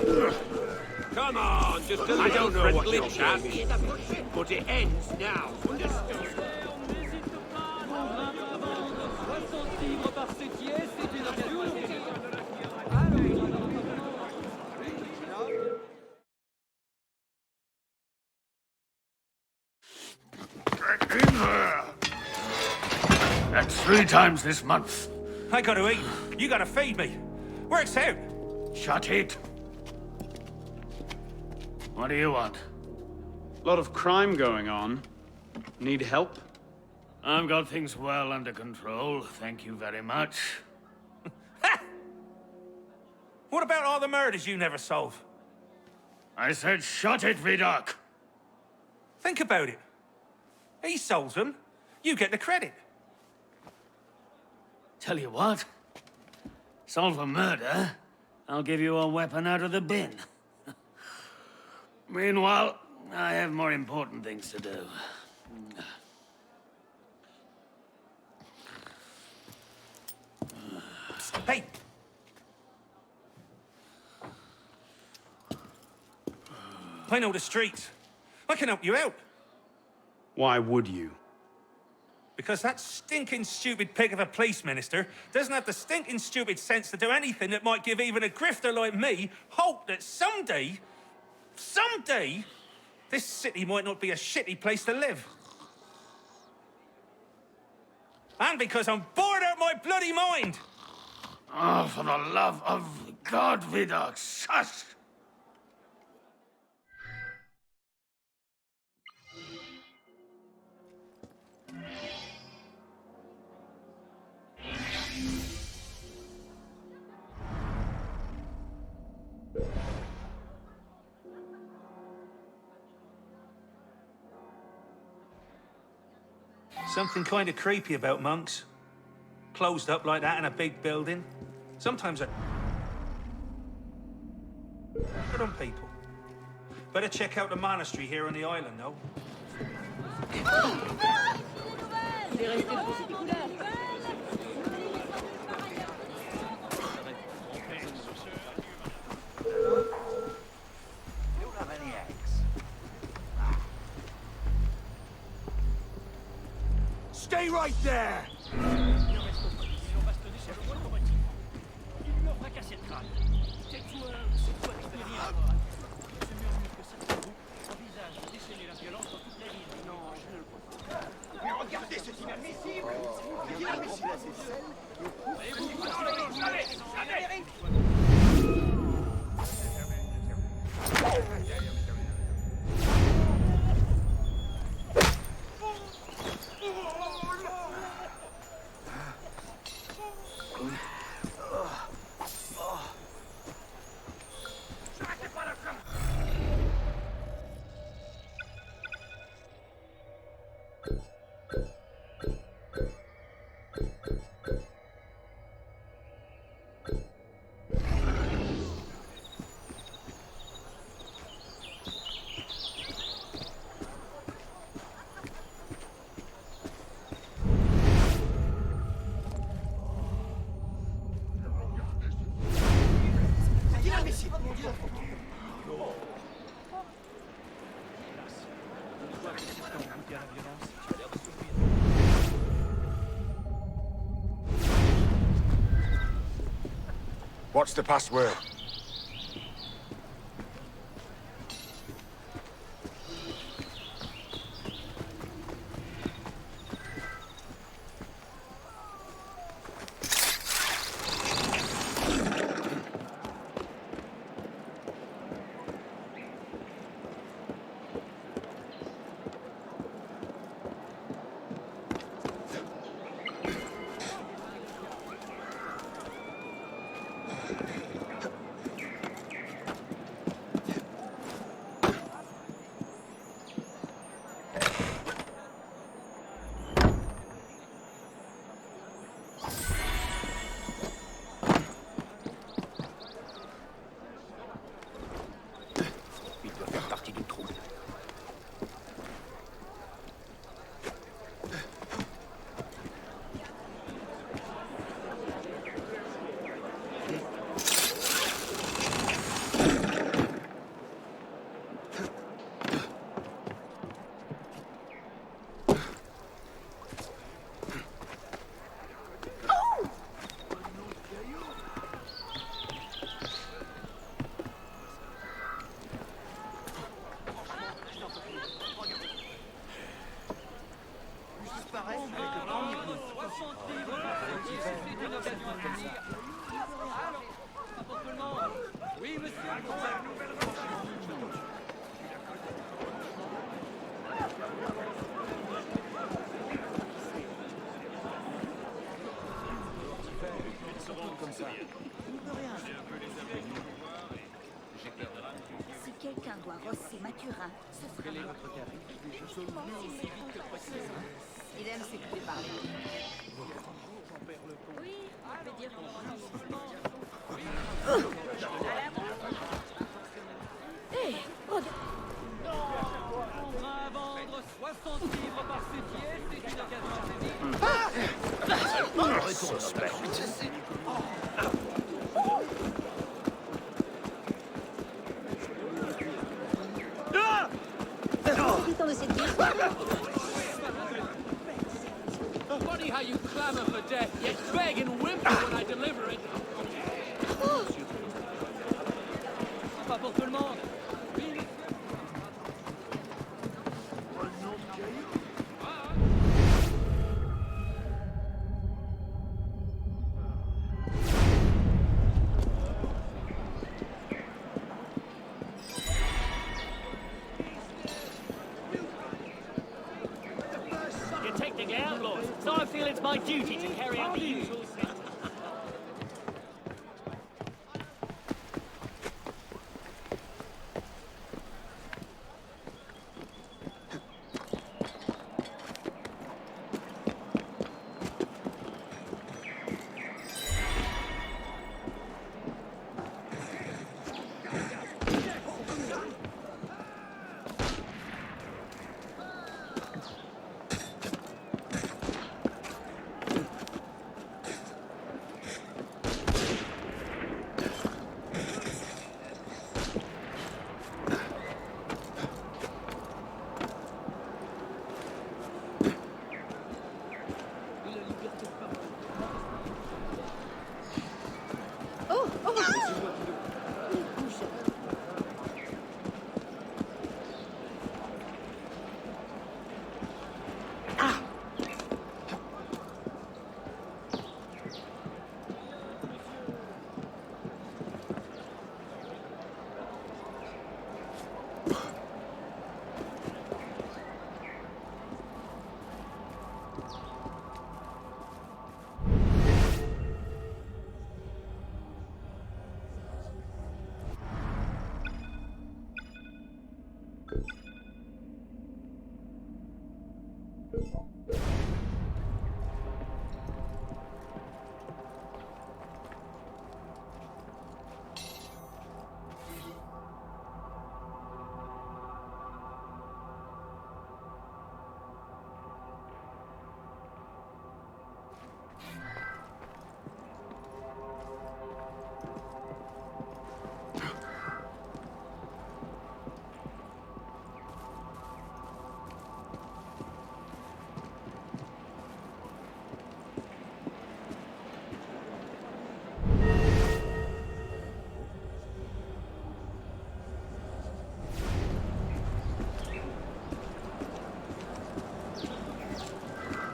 Come on, just a I don't know what you're chap, but it ends now. Understood? Get in there! That's 3 times this month. I gotta eat. You gotta feed me. Works out. Shut it. What do you want? Lot of crime going on. Need help? I've got things well under control, thank you very much. Ha! What about all the murders you never solve? I said shut it, Vidoc! Think about it. He solves them. You get the credit. Tell you what. Solve a murder, I'll give you a weapon out of the bin. Meanwhile, I have more important things to do. Hey! I know the streets. I can help you out. Why would you? Because that stinking stupid pig of a police minister doesn't have the stinking stupid sense to do anything that might give even a grifter like me hope that someday, this city might not be a shitty place to live. And because I'm bored out my bloody mind! Oh, for the love of God, Vidoc, shush! Something kind of creepy about monks. Closed up like that in a big building. Sometimes I... Good on people. Better check out the monastery here on the island, though. Stay right there! Regardez, c'est inadmissible! C'est inadmissible! What's the password? Si quelqu'un doit rosser Mathurin, ce sera moi. Il aime s'écouter parler. Oui, on peut dire Hé, regarde. On va vendre 60 livres par ses pièces, c'est une occasion assez vite. Profitant de cette ville. Funny how you clamor for death, yet beg and whimper when I deliver it. Pas pour tout le monde. You're technically outlaws, so I feel it's my duty to carry out the usual sentence.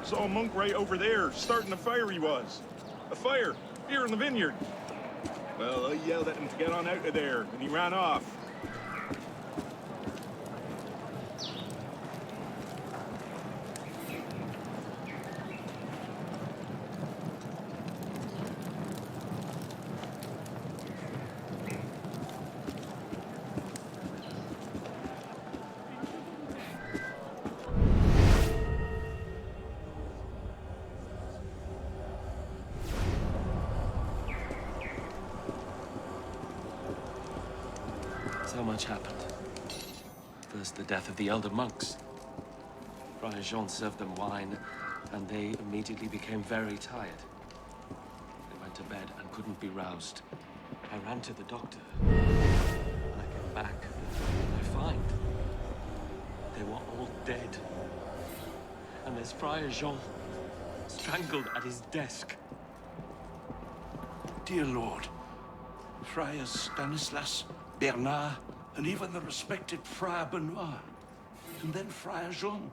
Saw a monk right over there, starting a fire he was. A fire, here in the vineyard. Well, I yelled at him to get on out of there, and he ran off. So much happened. First, the death of the elder monks. Friar Jean served them wine, and they immediately became very tired. They went to bed and couldn't be roused. I ran to the doctor. When I came back, I find they were all dead. And there's Friar Jean, strangled at his desk. Dear Lord, Friars Stanislas, Bernard, and even the respected Friar Benoit, and then Friar Jean,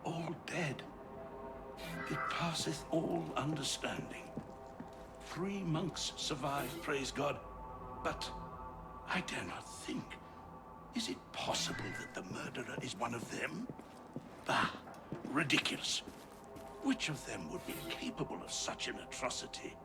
all dead. It passeth all understanding. 3 monks survived, praise God, but I dare not think. Is it possible that the murderer is one of them? Bah, ridiculous. Which of them would be capable of such an atrocity?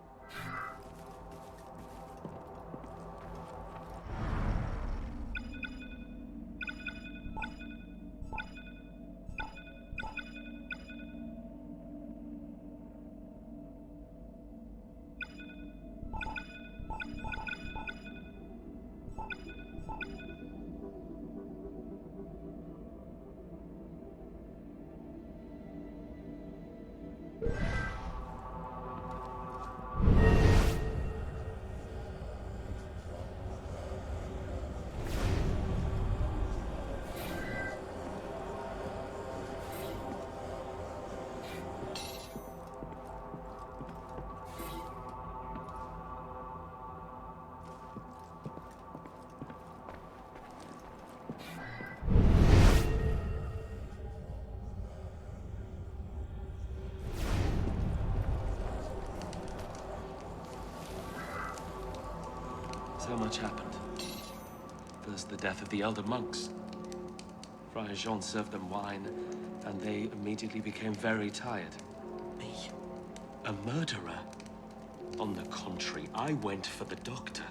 So much happened. First, the death of the elder monks. Friar Jean served them wine, and they immediately became very tired. Me? A murderer? On the contrary, I went for the doctor.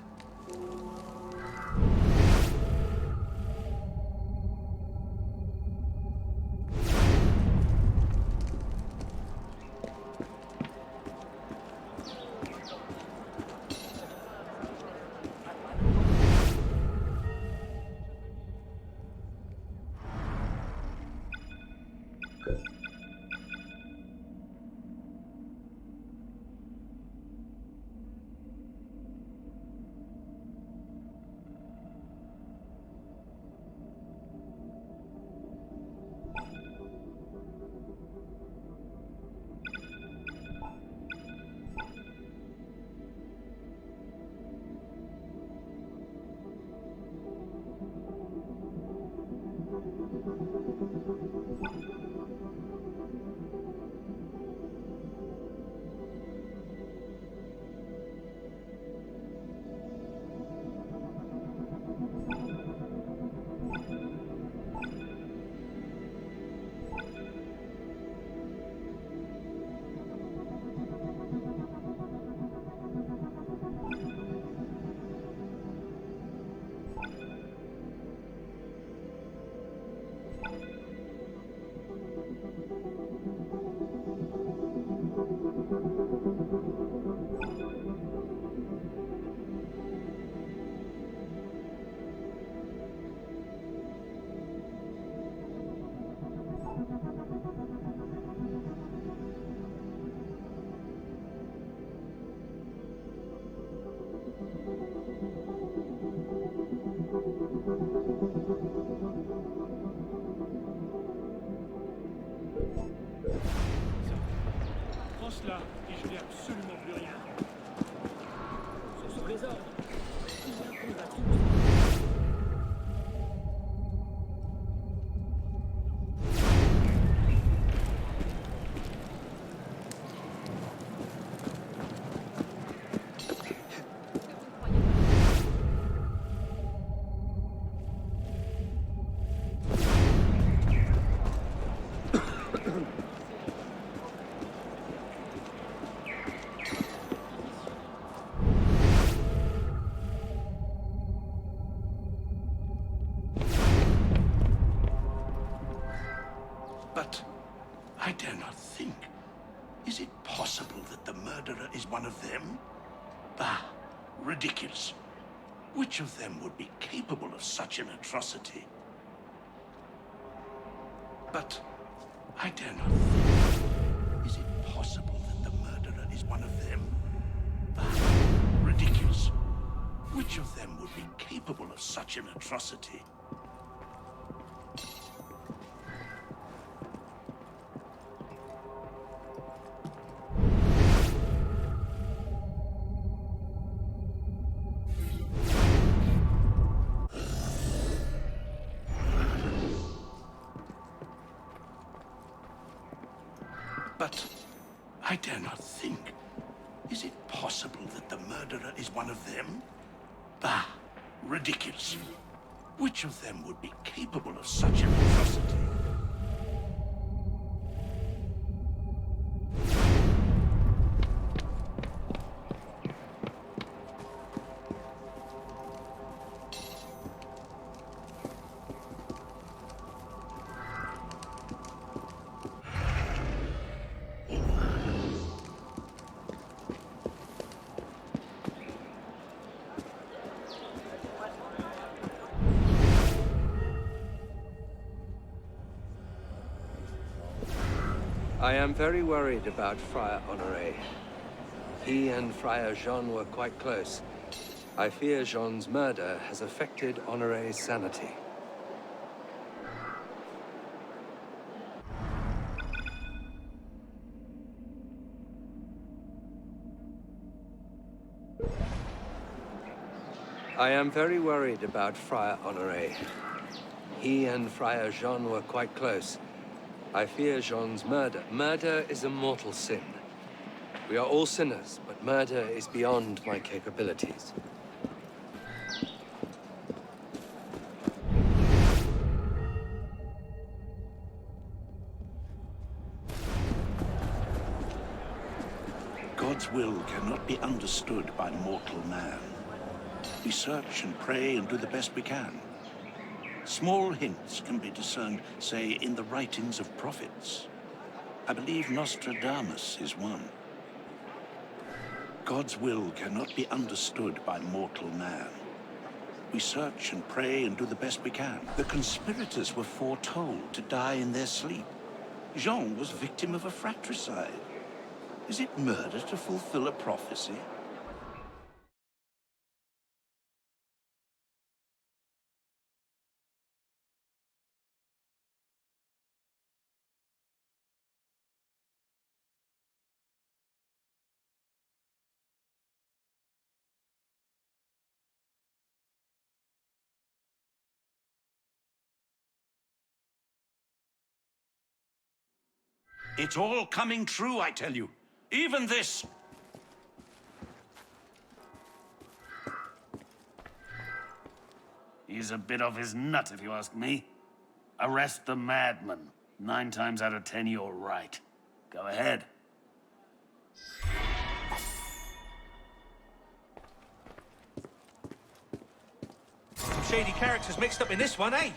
Prends cela, et je n'ai absolument plus rien. Ce sont les ordres. Il incombe à tous. But I dare not think. Is it possible that the murderer is one of them? Ah, ridiculous. Which of them would be capable of such an atrocity? But I dare not think. Is it possible that the murderer is one of them? Ah, ridiculous. Which of them would be capable of such an atrocity? But I dare not think. Is it possible that the murderer is one of them? Ah, ridiculous. Which of them would be capable of such an atrocity? I am very worried about Friar Honoré. He and Friar Jean were quite close. I fear Jean's murder has affected Honoré's sanity. I am very worried about Friar Honoré. He and Friar Jean were quite close. I fear Jean's murder. Murder is a mortal sin. We are all sinners, but murder is beyond my capabilities. God's will cannot be understood by mortal man. We search and pray and do the best we can. Small hints can be discerned, say, in the writings of prophets. I believe Nostradamus is one. God's will cannot be understood by mortal man. We search and pray and do the best we can. The conspirators were foretold to die in their sleep. Jean was victim of a fratricide. Is it murder to fulfill a prophecy? It's all coming true, I tell you. Even this. He's a bit off his nut, if you ask me. Arrest the madman. 9 times out of 10, you're right. Go ahead. Some shady characters mixed up in this one, eh?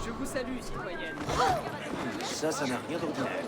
Je vous salue, citoyenne. Ça n'a rien d'ordinaire.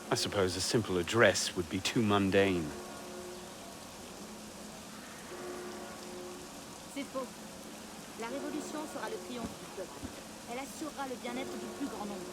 I suppose a simple address would be too mundane. C'est faux. La révolution sera le triomphe du peuple. Elle assurera le bien-être du plus grand nombre.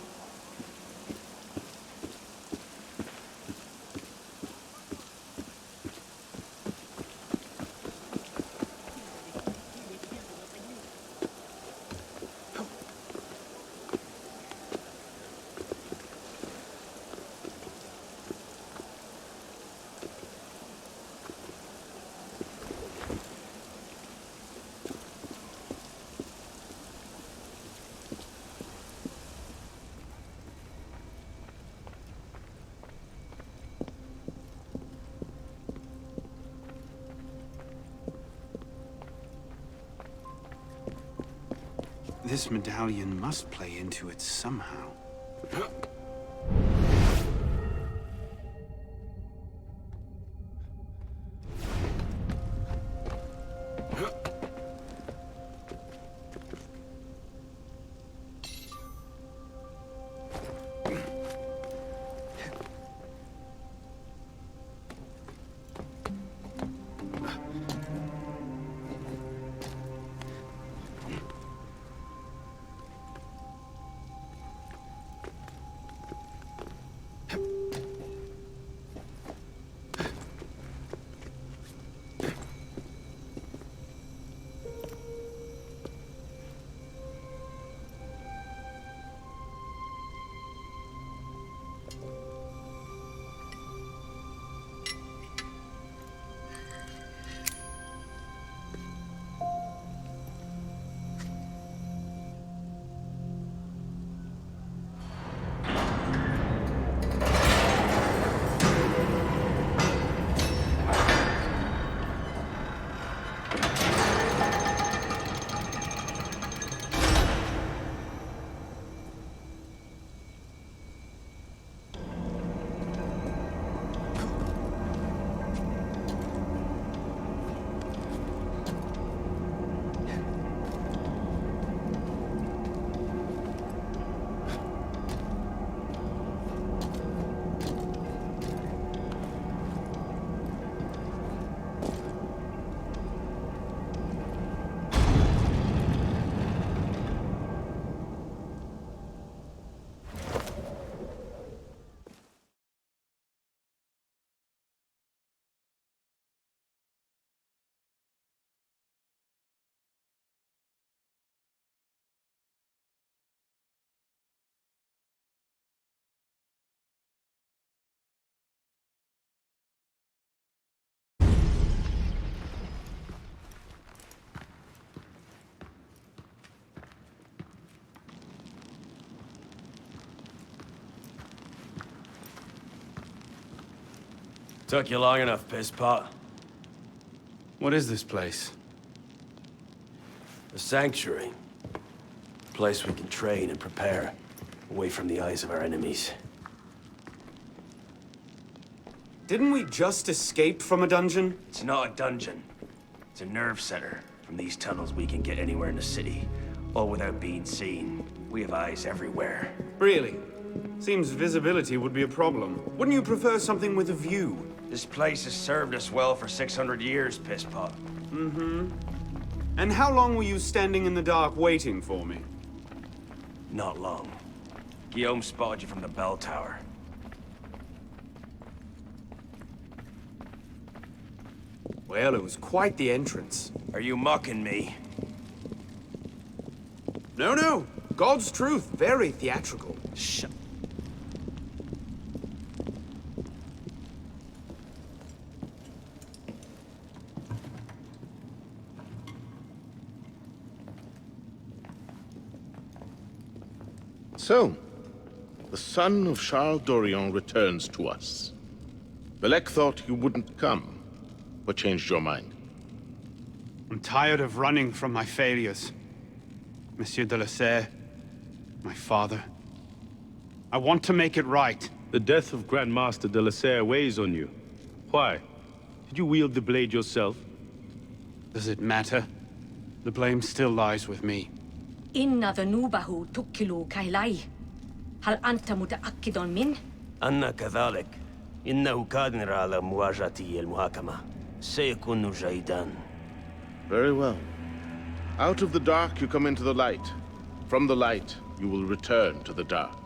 This medallion must play into it somehow. Took you long enough, pisspot. What is this place? A sanctuary. A place we can train and prepare, away from the eyes of our enemies. Didn't we just escape from a dungeon? It's not a dungeon. It's a nerve center. From these tunnels, we can get anywhere in the city, all without being seen. We have eyes everywhere. Really? Seems visibility would be a problem. Wouldn't you prefer something with a view? This place has served us well for 600 years, pisspot. Mm-hmm. And how long were you standing in the dark waiting for me? Not long. Guillaume spotted you from the bell tower. Well, it was quite the entrance. Are you mocking me? No, no. God's truth. Very theatrical. Shut. So, the son of Charles Dorion returns to us. Belek thought you wouldn't come. What changed your mind? I'm tired of running from my failures. Monsieur de la Serre, my father. I want to make it right. The death of Grand Master de la Serre weighs on you. Why? Did you wield the blade yourself? Does it matter? The blame still lies with me. إن ذنوبه تكل كيلي. هل أنت متأكد من؟ أنا كذلك. إنه قادر على مواجهة المحاكمة. سيكون جيدا. Very well. Out of the dark you come into the light. From the light you will return to the dark.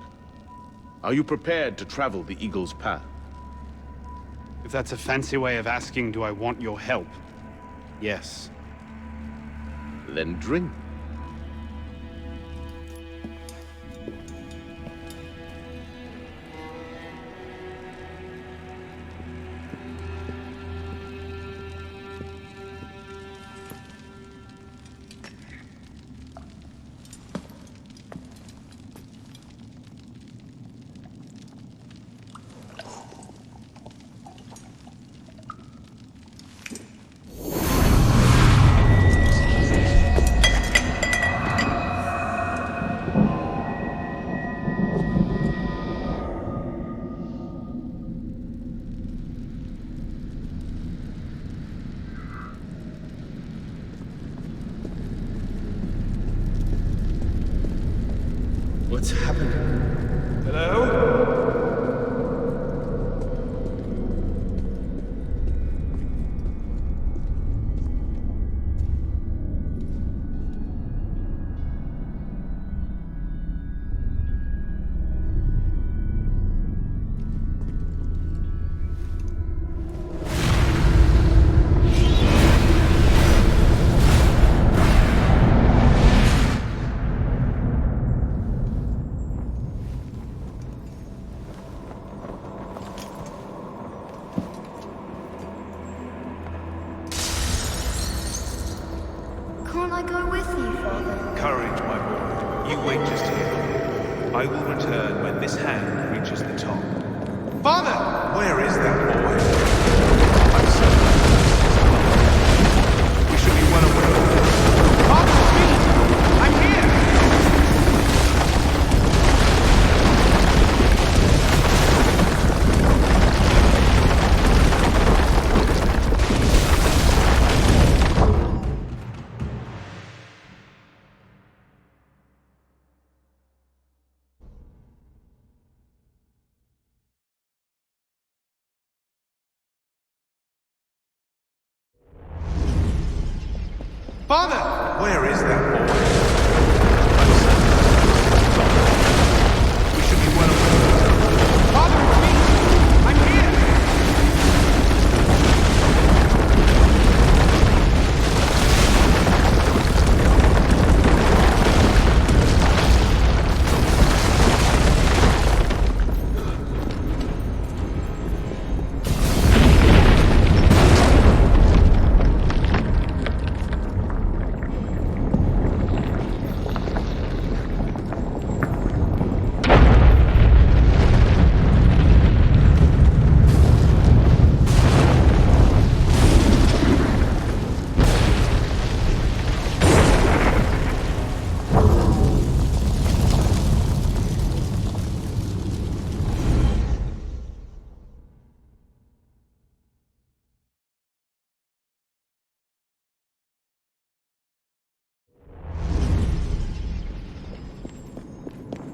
Are you prepared to travel the Eagle's path? If that's a fancy way of asking, do I want your help? Yes. Then drink. What's happening? Hello? Can't I go with you, Father? Courage, my boy. You wait just here. I will return when this hand reaches the top. Father! Where is that boy? I'm certain we should be well aware of this. Father, speak! I'm here! Father! Where is that boy? I'm certain we should be well aware of this. Father, it's me! I'm here!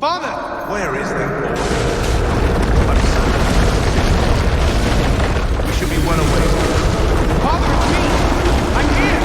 Father! Where is that boy? We should be well away. Father, it's me! I'm here!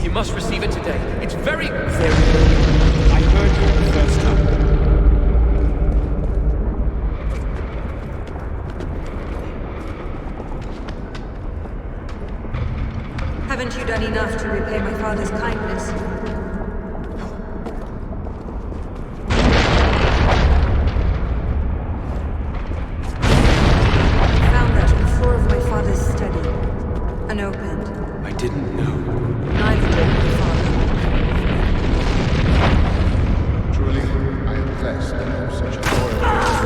You must receive it today. It's very... I heard you the first time. Haven't you done enough to repay my father's kindness? I found that on the floor of my father's study. Unopened. I didn't know. Neither did my father. Truly, I am blessed to have such a loyal friend.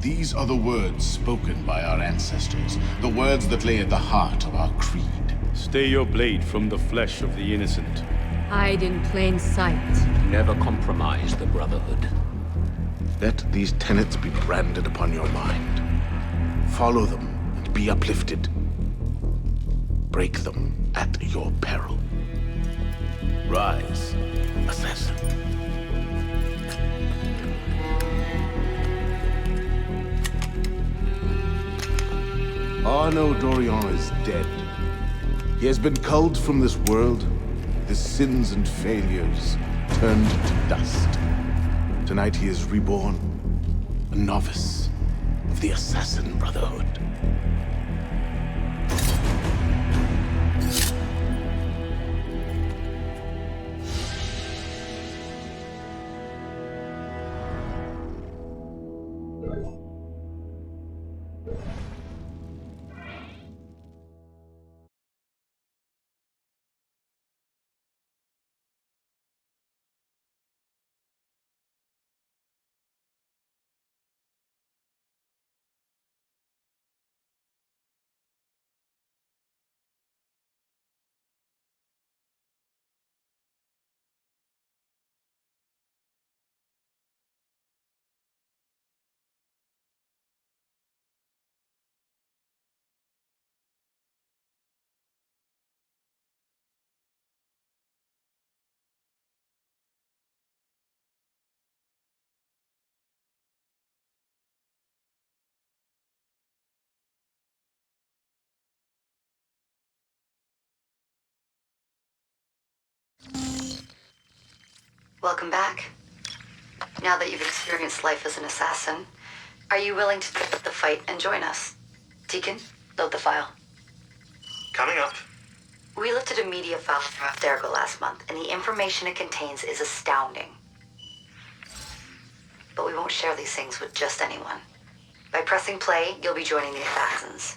These are the words spoken by our ancestors, the words that lay at the heart of our creed. Stay your blade from the flesh of the innocent. Hide in plain sight. Never compromise the Brotherhood. Let these tenets be branded upon your mind. Follow them and be uplifted. Break them at your peril. Rise, assassin. Arnaud Dorian is dead. He has been culled from this world, his sins and failures turned to dust. Tonight he is reborn, a novice of the Assassin Brotherhood. Welcome back. Now that you've experienced life as an assassin, are you willing to take up the fight and join us? Deacon, load the file. Coming up. We lifted a media file from Abstergo last month, and the information it contains is astounding. But we won't share these things with just anyone. By pressing play, you'll be joining the assassins.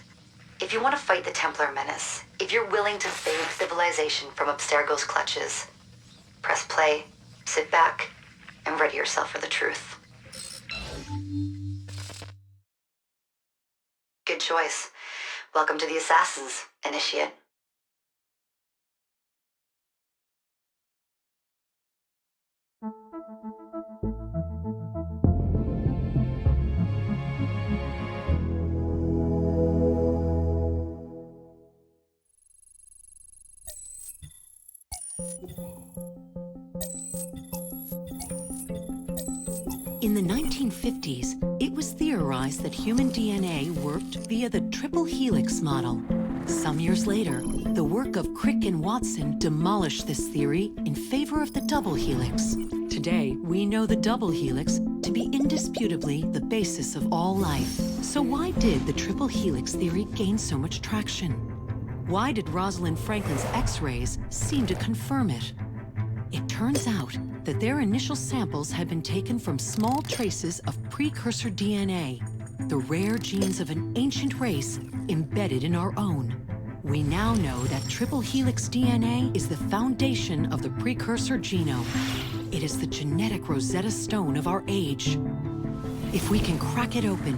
If you want to fight the Templar menace, if you're willing to save civilization from Abstergo's clutches, press play, sit back, and ready yourself for the truth. Good choice. Welcome to the Assassins, Initiate. In the 1950s, it was theorized that human DNA worked via the triple helix model. Some years later, the work of Crick and Watson demolished this theory in favor of the double helix. Today, we know the double helix to be indisputably the basis of all life. So why did the triple helix theory gain so much traction? Why did Rosalind Franklin's X-rays seem to confirm it? It turns out that their initial samples had been taken from small traces of precursor DNA, the rare genes of an ancient race embedded in our own. We now know that triple helix DNA is the foundation of the precursor genome. It is the genetic Rosetta Stone of our age. If we can crack it open,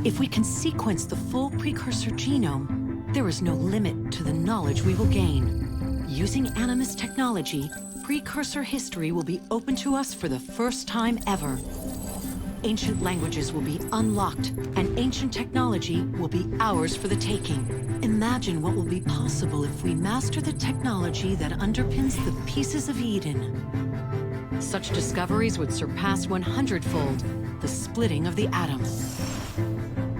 if we can sequence the full precursor genome, there is no limit to the knowledge we will gain. Using Animus technology, precursor history will be open to us for the first time ever. Ancient languages will be unlocked, and ancient technology will be ours for the taking. Imagine what will be possible if we master the technology that underpins the pieces of Eden. Such discoveries would surpass 100-fold the splitting of the atom.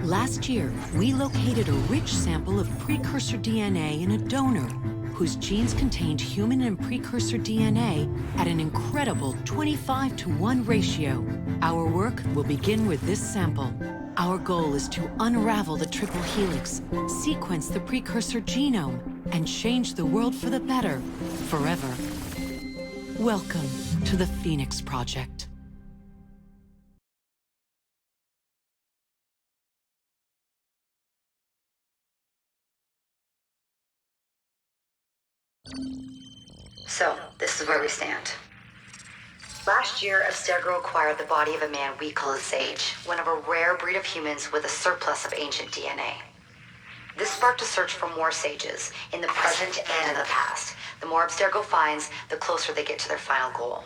Last year, we located a rich sample of precursor DNA in a donor whose genes contained human and precursor DNA at an incredible 25-to-1 ratio. Our work will begin with this sample. Our goal is to unravel the triple helix, sequence the precursor genome, and change the world for the better, forever. Welcome to the Phoenix Project. So, this is where we stand. Last year, Abstergo acquired the body of a man we call a sage, one of a rare breed of humans with a surplus of ancient DNA. This sparked a search for more sages, in the present and in the past. The more Abstergo finds, the closer they get to their final goal.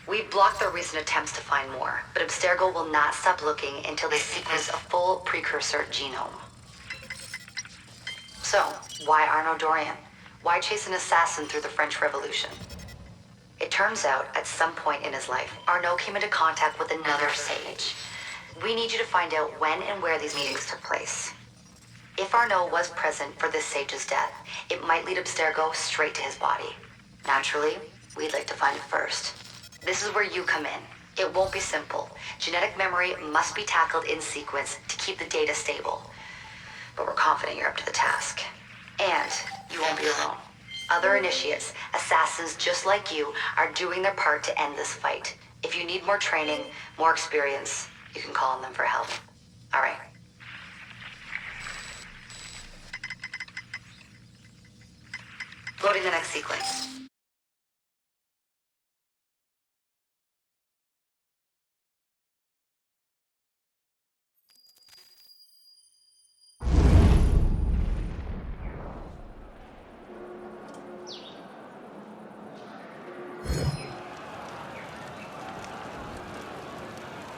We've blocked their recent attempts to find more, but Abstergo will not stop looking until they sequence a full precursor genome. So, why Arnaud Dorian? Why chase an assassin through the French Revolution? It turns out, at some point in his life, Arnaud came into contact with another sage. We need you to find out when and where these meetings took place. If Arnaud was present for this sage's death, it might lead Abstergo straight to his body. Naturally, we'd like to find it first. This is where you come in. It won't be simple. Genetic memory must be tackled in sequence to keep the data stable. But we're confident you're up to the task. And you won't be alone. Other initiates, assassins just like you, are doing their part to end this fight. If you need more training, more experience, you can call on them for help. All right. Loading the next sequence.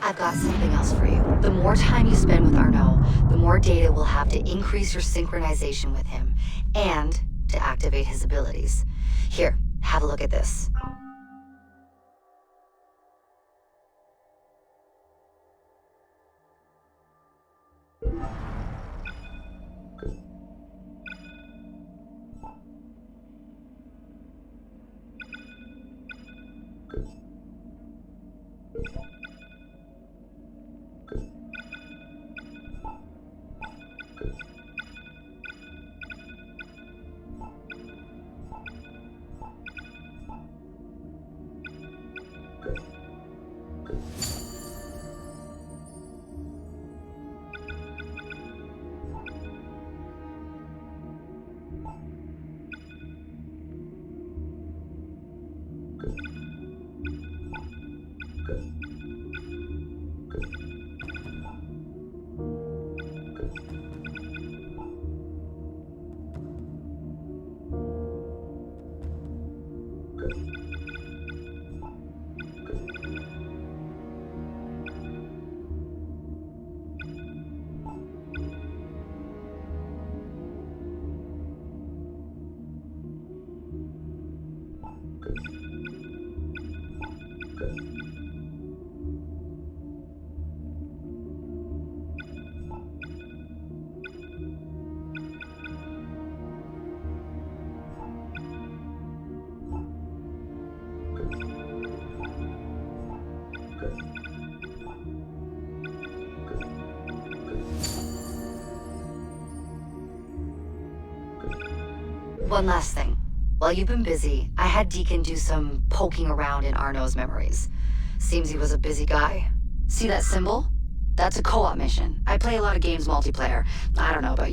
I've got something else for you. The more time you spend with Arnaud, the more data we'll have to increase your synchronization with him, and to activate his abilities. Here, have a look at this. One last thing. While you've been busy, I had Deacon do some poking around in Arnaud's memories. Seems he was a busy guy. See that symbol? That's a co-op mission. I play a lot of games multiplayer. I don't know about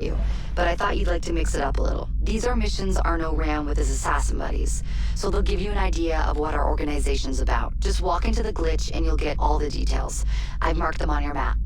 you, but I thought you'd like to mix it up a little. These are missions Arnaud ran with his assassin buddies, so they'll give you an idea of what our organization's about. Just walk into the glitch and you'll get all the details. I've marked them on your map.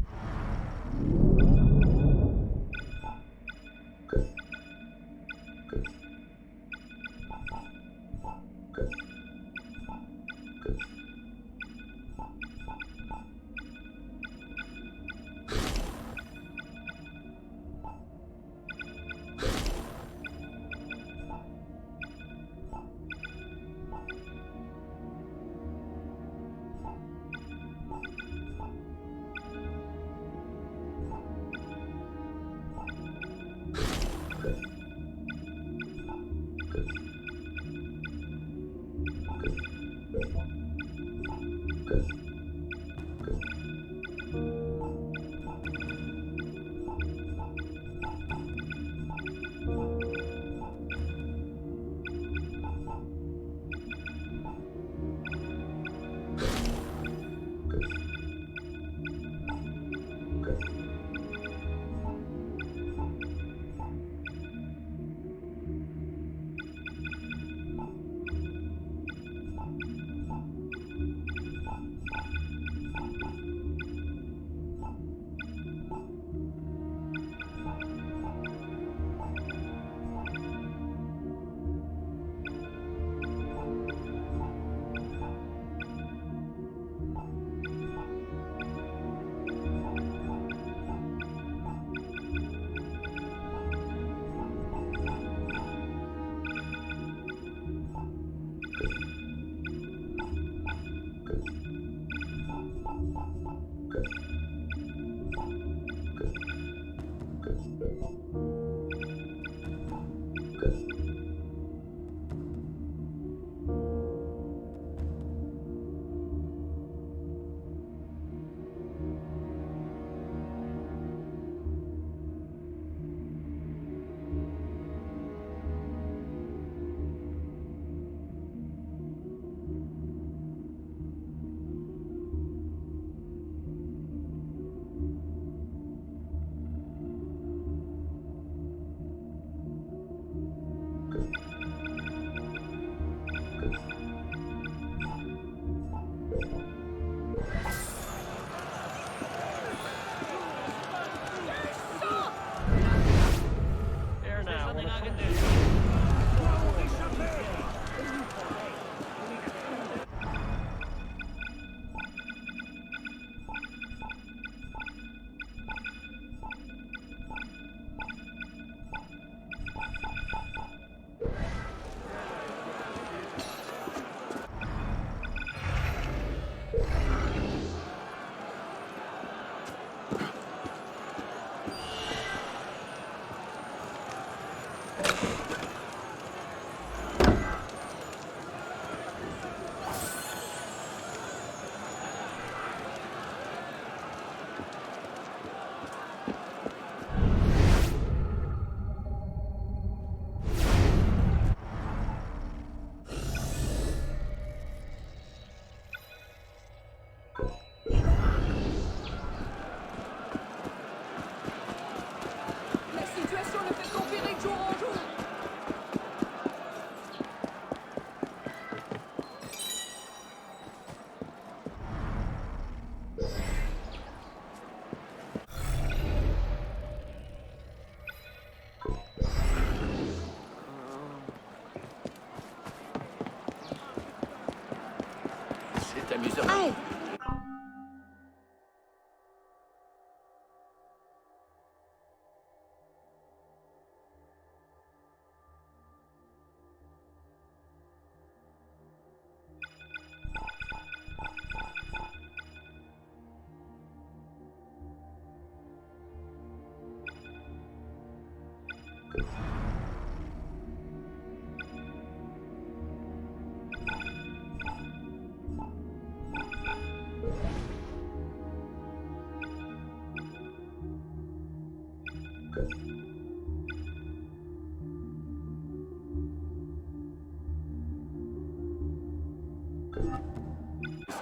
C'est amusant. Hey!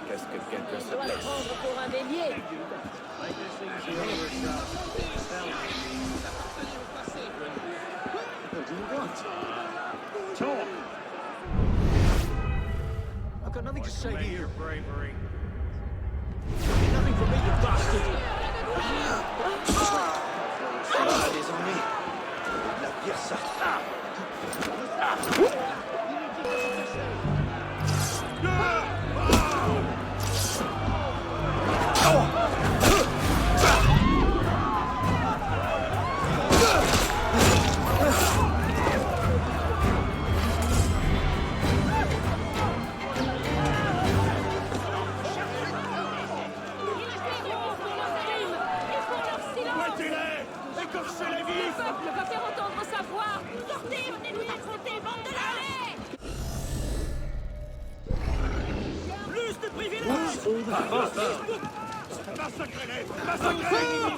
Qu'est-ce que quelqu'un se On doit le blesse? prendre pour un bélier. What do you want? Talk! I've got nothing to say to you. Bravery. Nothing from me, you bastard! Ah, désormais, la pire ça. Battez-les! Écorchez-les Le vifs! peuple va faire entendre sa voix. Sortez, venez nous affronter, bande de lâches! Plus de privilèges! Massacrez-les! Massacrez-les!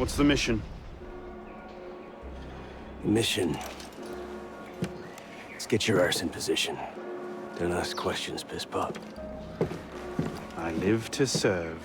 What's the mission? Mission. Let's get your arse in position. Don't ask questions, piss pop. I live to serve.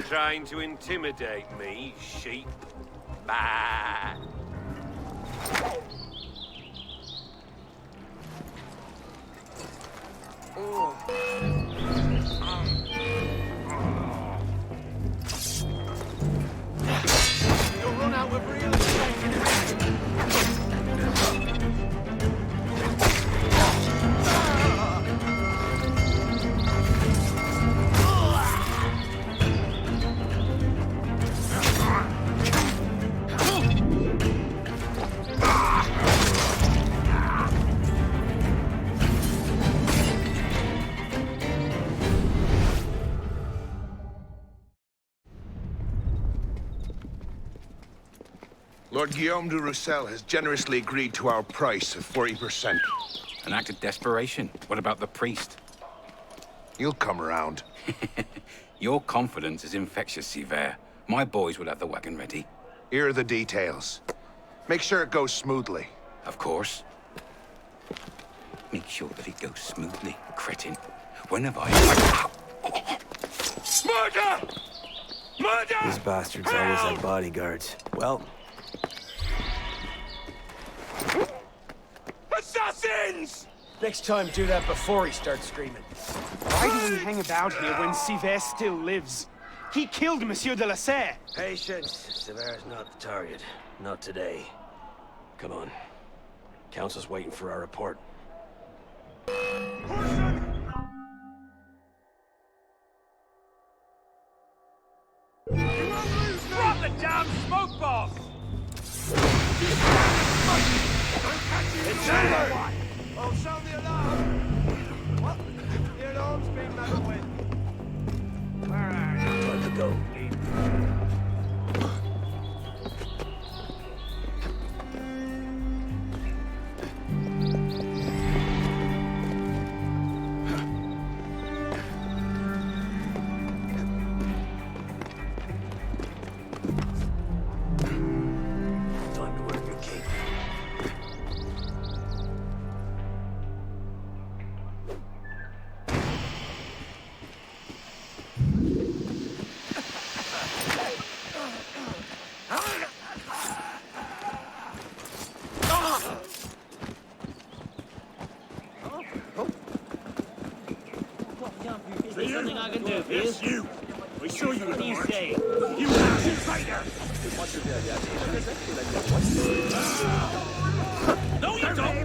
Trying to intimidate me, sheep? Bah! You'll run out of real estate. Lord Guillaume de Roussel has generously agreed to our price of 40%. An act of desperation. What about the priest? He'll come around. Your confidence is infectious, Sivert. My boys will have the wagon ready. Here are the details. Make sure it goes smoothly. Of course. Make sure that it goes smoothly, cretin. When have I... Murder! Murder! These bastards always have bodyguards. Well... Assassins! Next time, do that before he starts screaming. Why do we hang about here when Sivert still lives? He killed Monsieur de la Serre. Patience. Sever's not the target. Not today. Come on. Council's waiting for our report. Drop the damn smoke bomb! Intruder! Oh, sound the alarm! What? The alarm's been let away. Where are you? Time to go. nothing I can do, Pierce. You! We saw you at the march. You asshole traitor! No, you don't!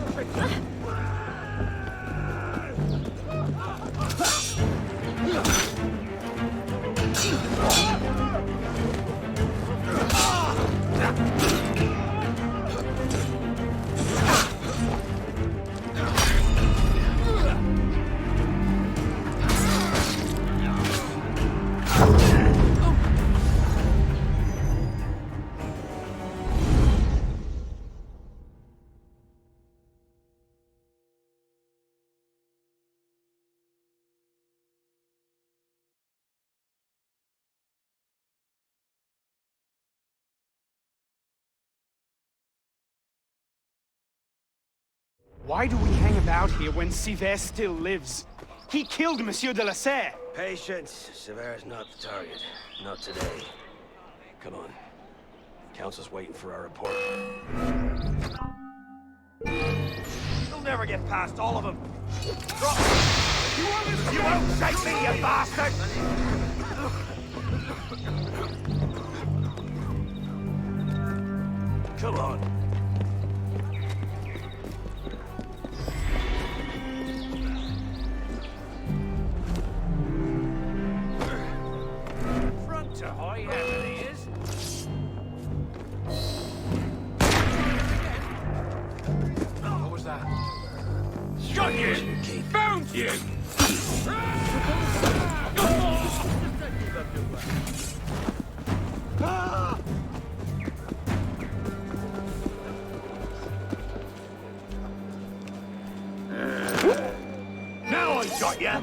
Why do we hang about here when Sivert still lives? He killed Monsieur de la Serre! Patience. Sever's not the target. Not today. Come on. Council's waiting for our report. You'll never get past all of them. Drop! You won't shake me, you bastard! Come on. Front to high heaven he is. What was that? Shot you! Found you! Now I got ya!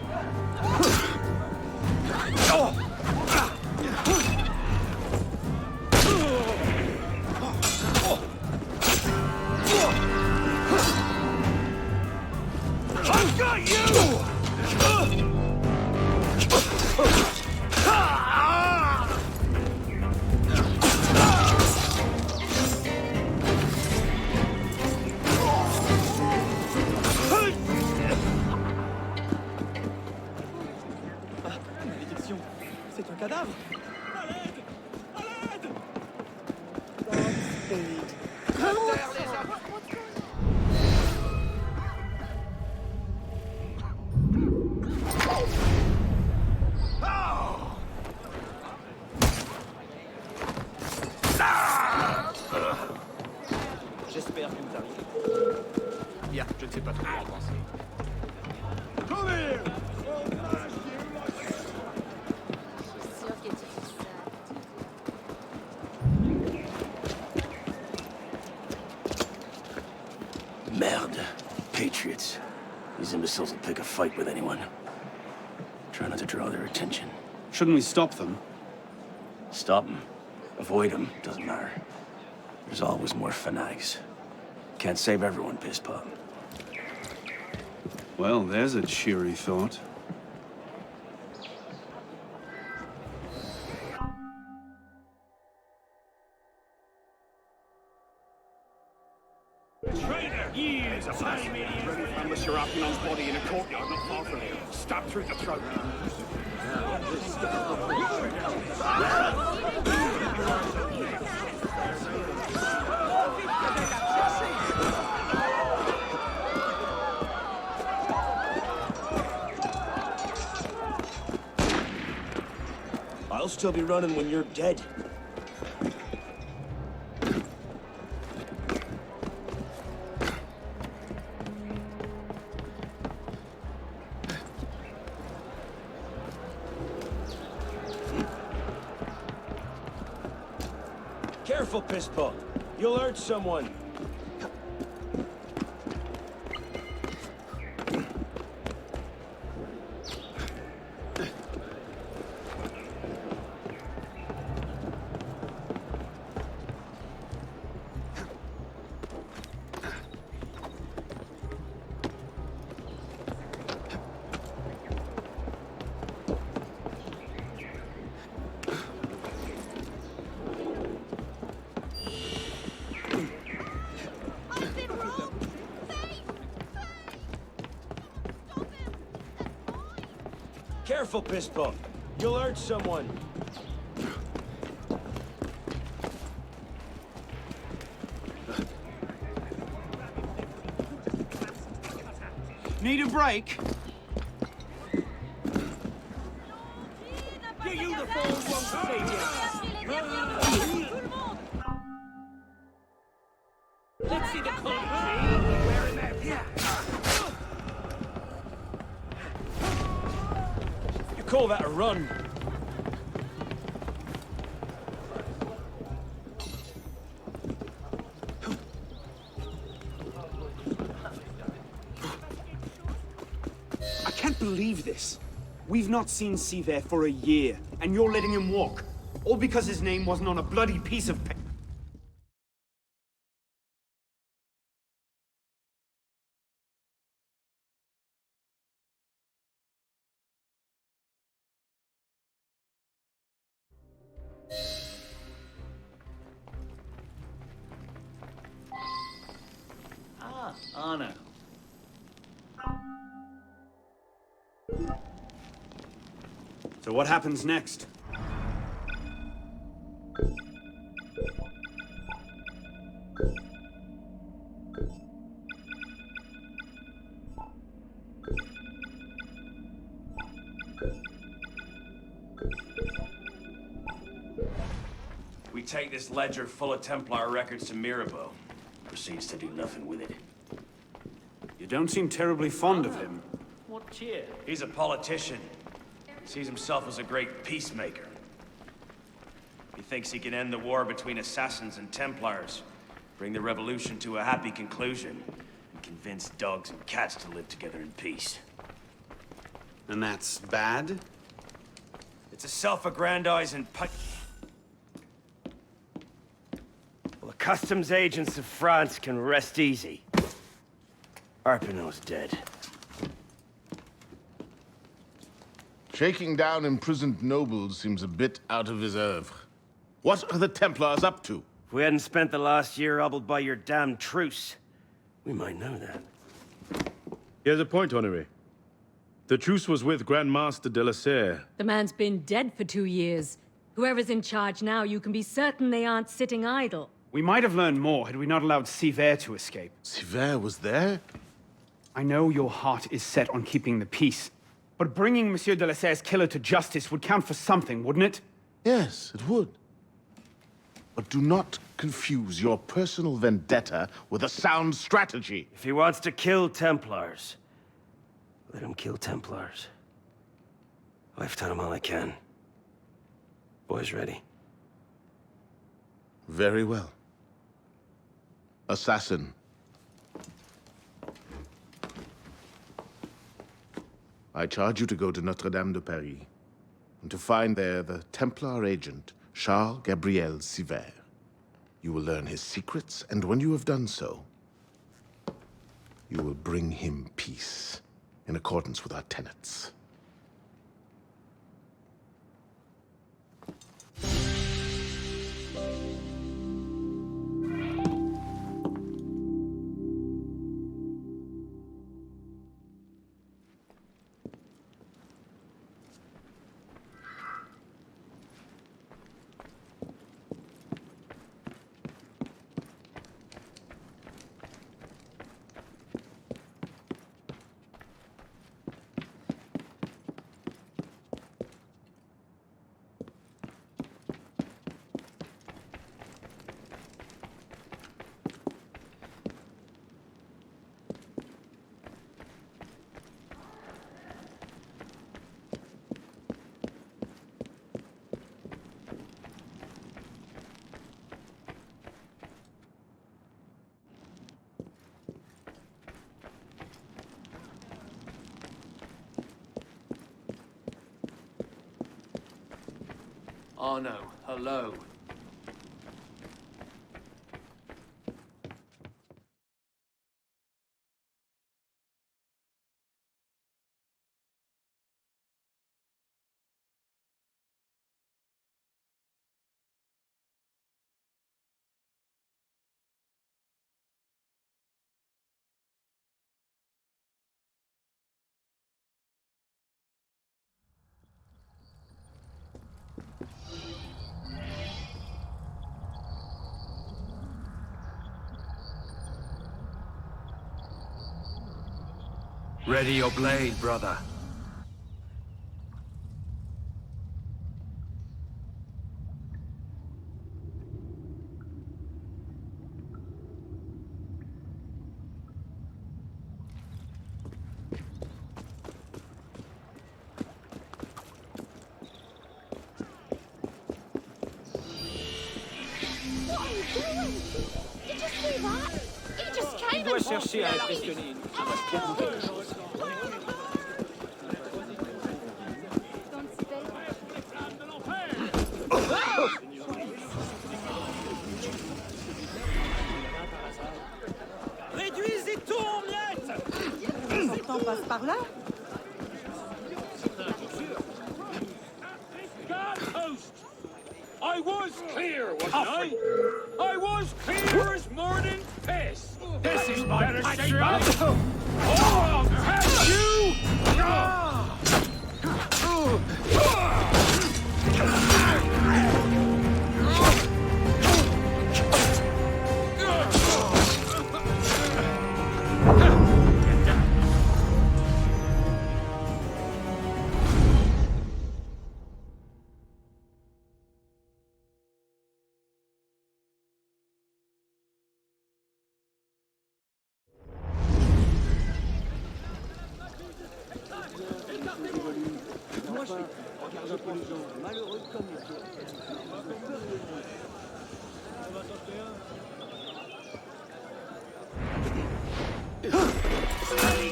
I've got you! Malédiction, c'est un cadavre. J'espère que vous arrivez. Bien, je ne sais pas trop quoi en penser. Sûr que tu fais ça. Merde. Patriots. These imbeciles will pick a fight with anyone. Try not to draw their attention. Shouldn't we stop them? Stop them. Avoid them. Doesn't matter. There's always more fanatics. Can't save everyone, piss pop. Well, there's a cheery thought. Traitor! You! Time idiot! Ready found the Serapion's body in a courtyard not far from here. Stabbed through the throat. I'll still be running when you're dead. Careful, Pistol. You'll hurt someone. Careful, Pistol. You'll hurt someone. Need a break? Get you the phone won't save you. Let's see the country. Wearing that. You call that a run? I can't believe this. We've not seen Seaver for a year, and you're letting him walk. All because his name wasn't on a bloody piece of paper. Ah, Anna. So what happens next? We take this ledger full of Templar records to Mirabeau. Proceeds to do nothing with it. You don't seem terribly fond of him. What cheer? He's a politician. Sees himself as a great peacemaker. He thinks he can end the war between assassins and Templars, bring the revolution to a happy conclusion, and convince dogs and cats to live together in peace. And that's bad? It's a self-aggrandizing Well, the customs agents of France can rest easy. Arpinot's dead. Shaking down imprisoned nobles seems a bit out of his oeuvre. What are the Templars up to? If we hadn't spent the last year hobbled by your damn truce, we might know that. Here's a point, Honoré. The truce was with Grand Master de la Serre. The man's been dead for 2 years. Whoever's in charge now, you can be certain they aren't sitting idle. We might have learned more had we not allowed Seaver to escape. Seaver was there? I know your heart is set on keeping the peace, but bringing Monsieur de la Serre's killer to justice would count for something, wouldn't it? Yes, it would. But do not confuse your personal vendetta with a sound strategy. If he wants to kill Templars, let him kill Templars. I've done him all I can. Boys ready? Very well. Assassin. I charge you to go to Notre-Dame de Paris, and to find there the Templar agent, Charles Gabriel Seaver. You will learn his secrets, and when you have done so, you will bring him peace, in accordance with our tenets. Arno, hello. Ready your blade, brother. Il doit chercher à impressionner une femme ou quelque chose. Réduisez tout en miettes! Pourtant passe par là. Guardpost! I was clear, wasn't I? I was clear as morning piss! This is my better shape up! Oh, I'll have you!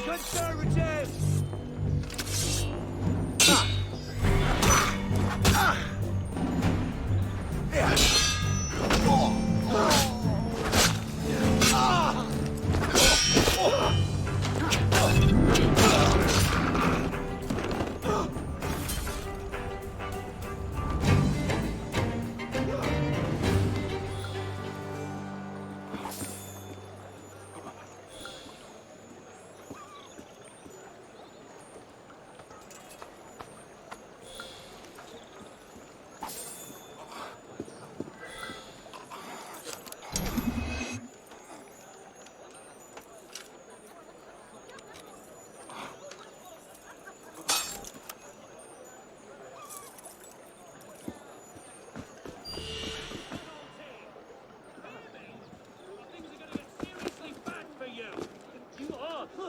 Conservative!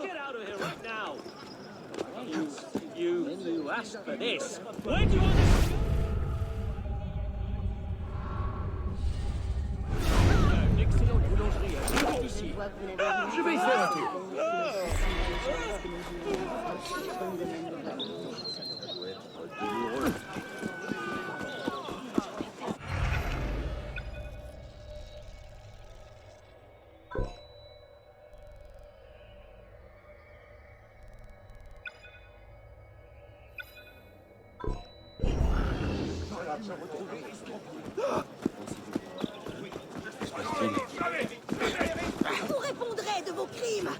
Get out of here right now! You asked for this. Where do you want this? Une excellente boulangerie ici. Je vais y faire un tour. Vous répondrez de vos crimes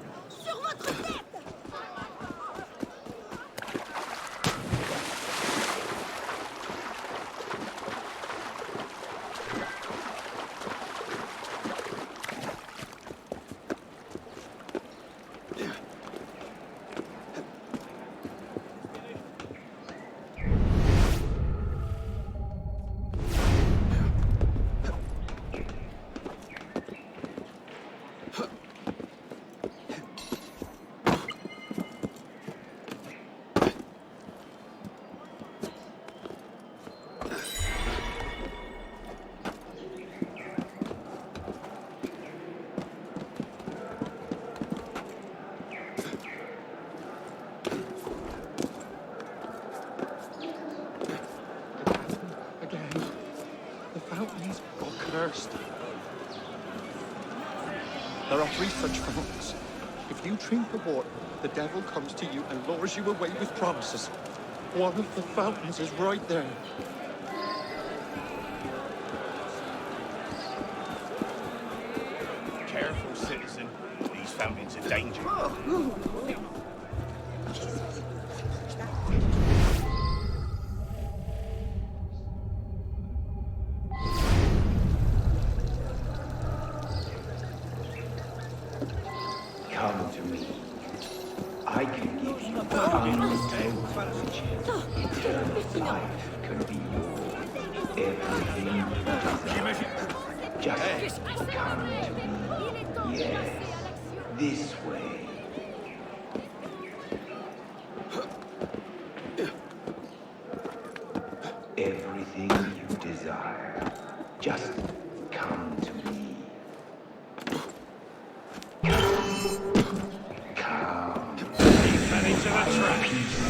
sur votre tête. fountains are cursed. There are 3 such fountains. If you drink the water, the devil comes to you and lures you away with promises. One of the fountains is right there. Careful, citizen. These fountains are dangerous. Come to me. I can Can be yours. Everything you desire. Just come to me. Yes, this way. Everything you desire. Just come to me. Come. Fell into the trap.